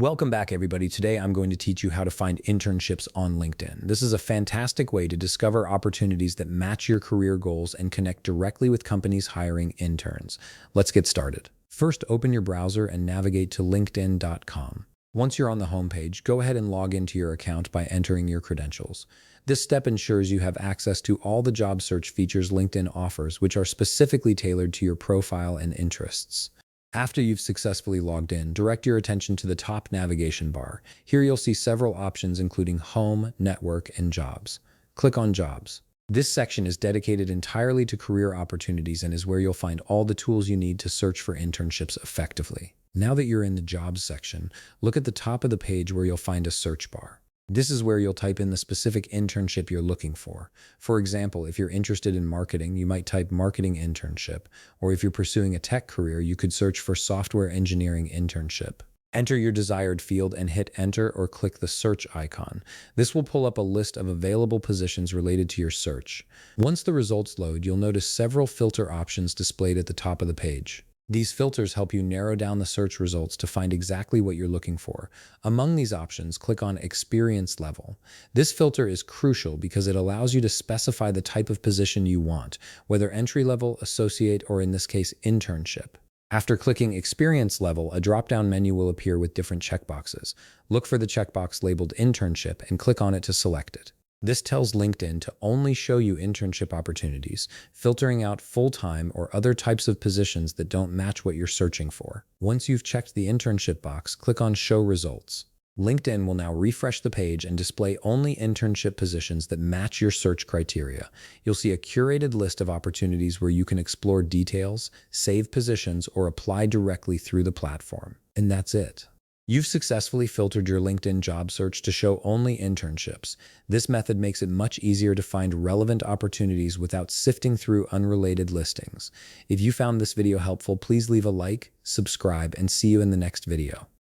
Welcome back, everybody. Today, I'm going to teach you how to find internships on LinkedIn. This is a fantastic way to discover opportunities that match your career goals and connect directly with companies hiring interns. Let's get started. First, open your browser and navigate to linkedin.com. Once you're on the homepage, go ahead and log into your account by entering your credentials. This step ensures you have access to all the job search features LinkedIn offers, which are specifically tailored to your profile and interests. After you've successfully logged in, direct your attention to the top navigation bar. Here you'll see several options including Home, Network, and Jobs. Click on Jobs. This section is dedicated entirely to career opportunities and is where you'll find all the tools you need to search for internships effectively. Now that you're in the Jobs section, look at the top of the page where you'll find a search bar. This is where you'll type in the specific internship you're looking for. For example, if you're interested in marketing, you might type marketing internship, or if you're pursuing a tech career, you could search for software engineering internship. Enter your desired field and hit enter or click the search icon. This will pull up a list of available positions related to your search. Once the results load, you'll notice several filter options displayed at the top of the page. These filters help you narrow down the search results to find exactly what you're looking for. Among these options, click on Experience Level. This filter is crucial because it allows you to specify the type of position you want, whether entry-level, associate, or in this case, internship. After clicking Experience Level, a drop-down menu will appear with different checkboxes. Look for the checkbox labeled Internship and click on it to select it. This tells LinkedIn to only show you internship opportunities, filtering out full-time or other types of positions that don't match what you're searching for. Once you've checked the internship box, click on Show Results. LinkedIn will now refresh the page and display only internship positions that match your search criteria. You'll see a curated list of opportunities where you can explore details, save positions, or apply directly through the platform. And that's it. You've successfully filtered your LinkedIn job search to show only internships. This method makes it much easier to find relevant opportunities without sifting through unrelated listings. If you found this video helpful, please leave a like, subscribe, and see you in the next video.